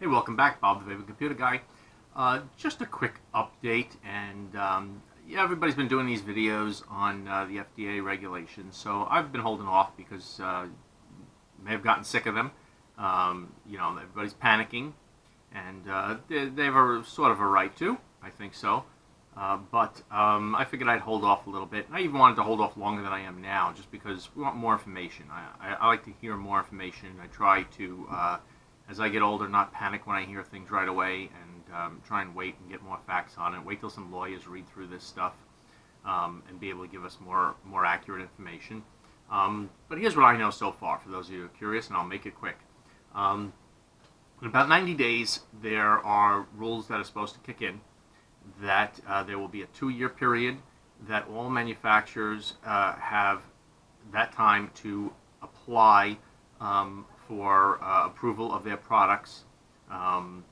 Hey, welcome back, Bob the Vape Computer Guy. Just a quick update, and yeah, everybody's been doing these videos on the FDA regulations, so I've been holding off because may have gotten sick of them. Everybody's panicking, and they have a sort of a right to. I think so. But I figured I'd hold off a little bit. And I even wanted to hold off longer than I am now, just because we want more information. I like to hear more information. I try to, as I get older, not panic when I hear things right away, and try and wait and get more facts on it. Wait till some lawyers read through this stuff and be able to give us more accurate information. But here's what I know so far, for those of you who are curious, and I'll make it quick. In about 90 days, there are rules that are supposed to kick in, that there will be a 2-year period that all manufacturers have that time to apply for approval of their products. And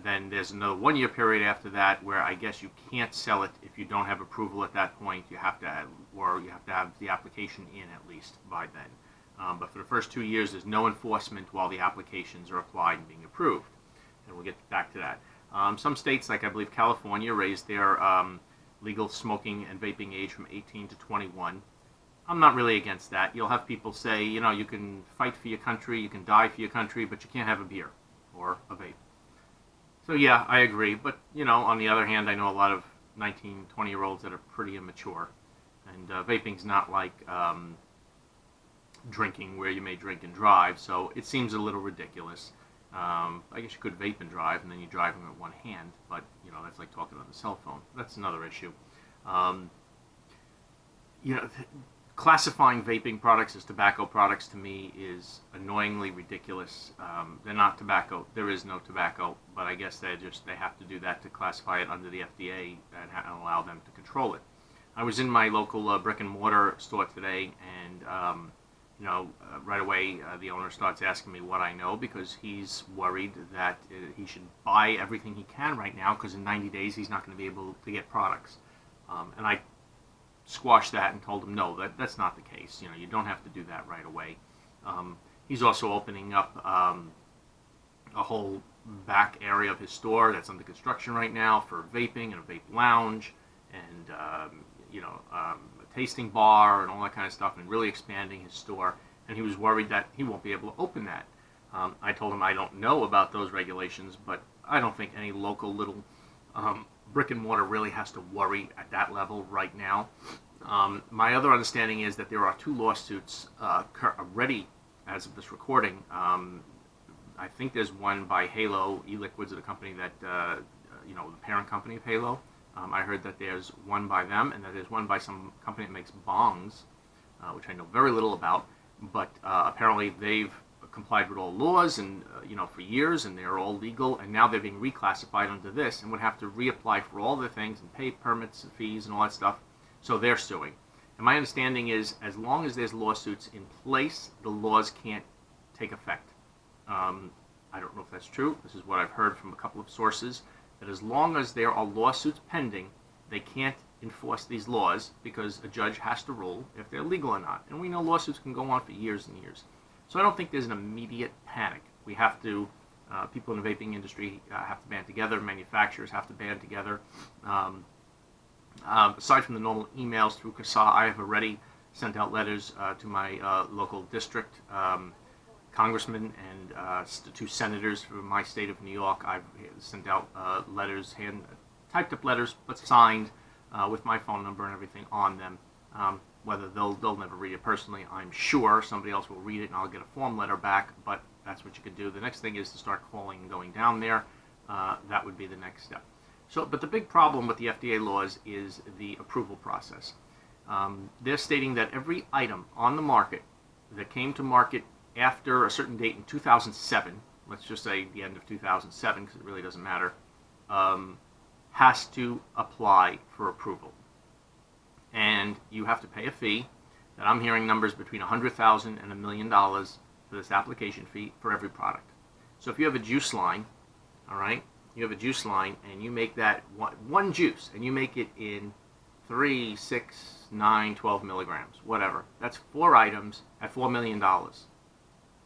then there's another 1-year period after that where I guess you can't sell it if you don't have approval at that point. You have to have the application in at least by then. But for the first 2 years, there's no enforcement while the applications are applied and being approved. And we'll get back to that. Some states, like I believe California, raised their legal smoking and vaping age from 18 to 21. I'm not really against that. You'll have people say, you can fight for your country, you can die for your country, but you can't have a beer or a vape. So yeah, I agree. But, on the other hand, I know a lot of 19, 20-year-olds that are pretty immature. And vaping's not like drinking, where you may drink and drive, so it seems a little ridiculous. I guess you could vape and drive, and then you drive them with one hand, but, that's like talking on the cell phone. That's another issue. Classifying vaping products as tobacco products, to me, is annoyingly ridiculous. They're not tobacco. There is no tobacco, but I guess they have to do that to classify it under the FDA and allow them to control it. I was in my local brick and mortar store today, and right away the owner starts asking me what I know, because he's worried that he should buy everything he can right now, because in 90 days he's not going to be able to get products. And I squashed that and told him, no, that's not the case. You don't have to do that right away. He's also opening up a whole back area of his store that's under construction right now for vaping and a vape lounge, and a tasting bar and all that kind of stuff, and really expanding his store. And he was worried that he won't be able to open that. I told him I don't know about those regulations, but I don't think any local little brick and mortar really has to worry at that level right now. My other understanding is that there are 2 lawsuits ready as of this recording. I think there's one by Halo E-Liquids, the company that, the parent company of Halo. I heard that there's one by them, and that there's one by some company that makes bongs, which I know very little about, but apparently they've complied with all laws and for years, and they're all legal, and now they're being reclassified under this and would have to reapply for all the things and pay permits and fees and all that stuff. So they're suing. And my understanding is, as long as there's lawsuits in place, the laws can't take effect. I don't know if that's true. This is what I've heard from a couple of sources, that as long as there are lawsuits pending, they can't enforce these laws, because a judge has to rule if they're legal or not. And we know lawsuits can go on for years and years. So I don't think there's an immediate panic. We have to, people in the vaping industry have to band together, manufacturers have to band together. Aside from the normal emails through CASA, I have already sent out letters to my local district congressman and 2 senators from my state of New York. I've sent out letters, typed up letters, but signed with my phone number and everything on them. Whether they'll never read it personally, I'm sure. Somebody else will read it, and I'll get a form letter back, but that's what you could do. The next thing is to start calling and going down there. That would be the next step. But the big problem with the FDA laws is the approval process. They're stating that every item on the market that came to market after a certain date in 2007, let's just say the end of 2007, because it really doesn't matter, has to apply for approval. And you have to pay a fee, that I'm hearing numbers between $100,000 and $1 million for this application fee for every product. So if you have a juice line, all right, you have a juice line, and you make that one juice, and you make it in 3, 6, 9, 12 milligrams, whatever. That's 4 items at $4 million.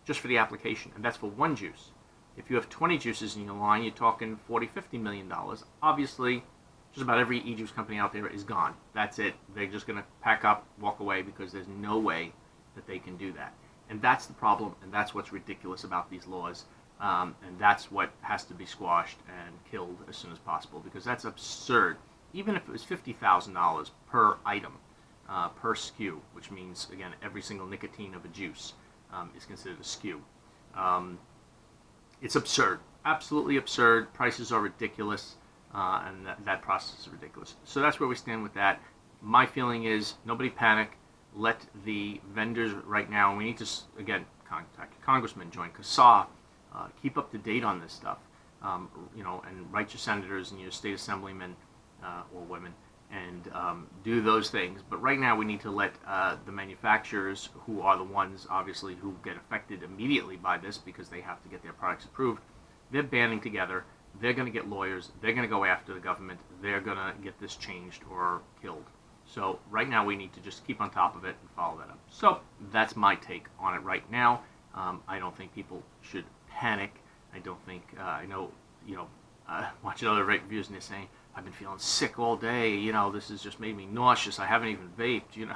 Just for the application, and that's for one juice. If you have 20 juices in your line, you're talking $40-50 million. Obviously, just about every e-juice company out there is gone. That's it. They're just going to pack up, walk away, because there's no way that they can do that. And that's the problem, and that's what's ridiculous about these laws. And that's what has to be squashed and killed as soon as possible, because that's absurd. Even if it was $50,000 per item, per SKU, which means, again, every single nicotine of a juice is considered a SKU. It's absurd, absolutely absurd. Prices are ridiculous, and that process is ridiculous. So that's where we stand with that. My feeling is nobody panic. Let the vendors right now, and we need to, again, contact your congressman, join CASA, keep up to date on this stuff, and write your senators and your state assemblymen or women, and do those things. But right now we need to let the manufacturers, who are the ones obviously who get affected immediately by this because they have to get their products approved, they're banding together. They're going to get lawyers. They're going to go after the government. They're going to get this changed or killed. So right now we need to just keep on top of it and follow that up. So that's my take on it right now. I don't think people should panic. I don't think, I know, watching other vape reviews and they're saying, I've been feeling sick all day, this has just made me nauseous, I haven't even vaped,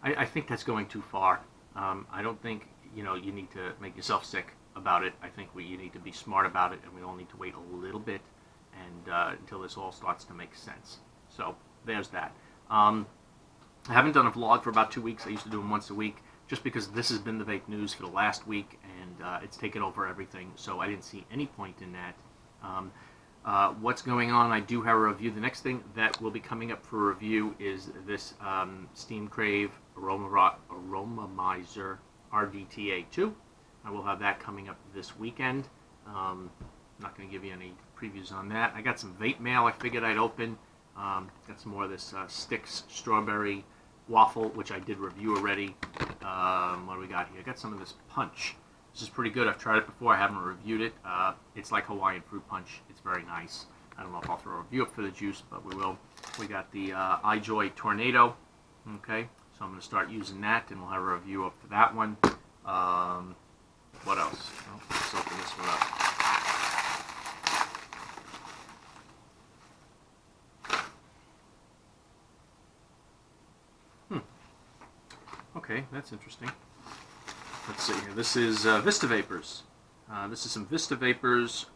I think that's going too far. I don't think, you need to make yourself sick about it. I think you need to be smart about it, and we all need to wait a little bit and until this all starts to make sense. So there's that. I haven't done a vlog for about 2 weeks. I used to do them once a week, just because this has been the vape news for the last week, and it's taken over everything, so I didn't see any point in that. What's going on? I do have a review. The next thing that will be coming up for review is this Steam Crave Aromamizer RDTA2. I will have that coming up this weekend. Not going to give you any previews on that. I got some vape mail I figured I'd open. Got some more of this Sticks Strawberry Waffle, which I did review already. What do we got here? I got some of this Punch. This is pretty good. I've tried it before. I haven't reviewed it. It's like Hawaiian Fruit Punch. It's very nice. I don't know if I'll throw a review up for the juice, but we will. We got the iJoy Tornado. Okay, so I'm going to start using that, and we'll have a review up for that one. What else? Oh, let's open this one up. Okay, that's interesting. Let's see here. This is Vista Vapors. This is some Vista Vapors.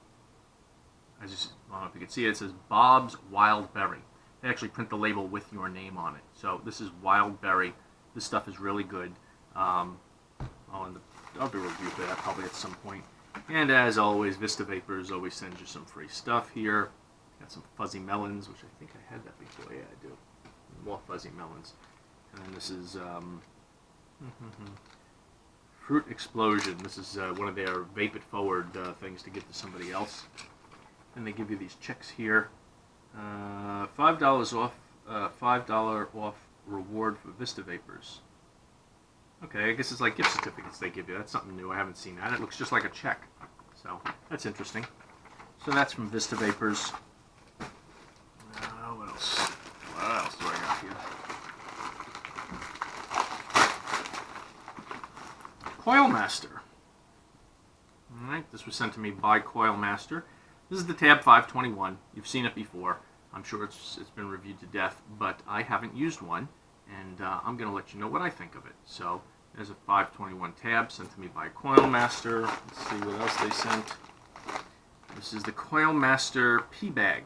I don't know if you can see it. It says Bob's Wild Berry. They actually print the label with your name on it. So this is Wild Berry. This stuff is really good. And I'll do a review for that probably at some point. And as always, Vista Vapors always sends you some free stuff here. Got some fuzzy melons, which I think I had that before. Yeah, I do. More fuzzy melons. And then this is Fruit Explosion. This is one of their Vape It Forward things to give to somebody else. And they give you these checks here. $5 off. $5 off reward for Vista Vapors. Okay, I guess it's like gift certificates they give you. That's something new. I haven't seen that. It looks just like a check. So that's interesting. So that's from Vista Vapors. What else? What else do I got here? Coilmaster. Alright, this was sent to me by Coilmaster. This is the Tab 521. You've seen it before. I'm sure it's been reviewed to death, but I haven't used one, and I'm going to let you know what I think of it. So there's a 521 tab sent to me by Coilmaster. Let's see what else they sent. This is the Coilmaster P-Bag.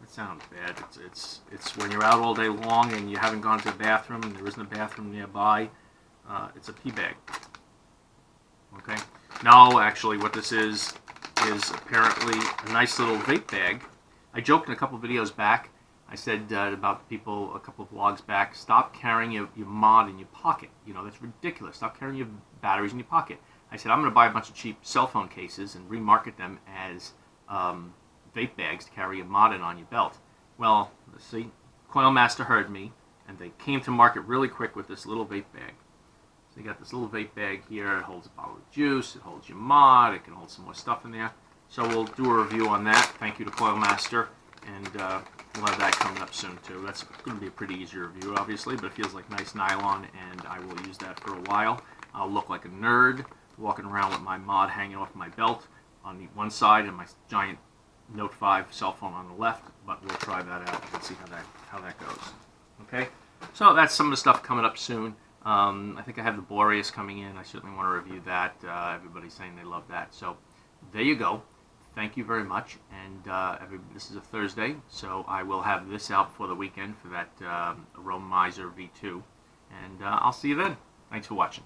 That sounds bad. It's when you're out all day long and you haven't gone to the bathroom and there isn't a bathroom nearby. It's a P-Bag. Okay. No, actually, what this is apparently a nice little vape bag. I joked in a couple of videos back. I said about people a couple of vlogs back, stop carrying your mod in your pocket. That's ridiculous. Stop carrying your batteries in your pocket. I said, I'm going to buy a bunch of cheap cell phone cases and remarket them as vape bags to carry your mod in on your belt. Well, let's see. Coilmaster heard me, and they came to market really quick with this little vape bag. So you got this little vape bag here. It holds a bottle of juice. It holds your mod. It can hold some more stuff in there. So we'll do a review on that. Thank you to Coilmaster, and we'll have that coming up soon too. That's going to be a pretty easy review, obviously, but it feels like nice nylon, and I will use that for a while. I'll look like a nerd walking around with my mod hanging off my belt. on the one side and my giant Note 5 cell phone on the left, but we'll try that out and see how that goes. Okay, so that's some of the stuff coming up soon. I think I have the Boreas coming in. I certainly want to review that. Everybody's saying they love that. So there you go. Thank you very much. And this is a Thursday, so I will have this out for the weekend for that Romizer V2. And I'll see you then. Thanks for watching.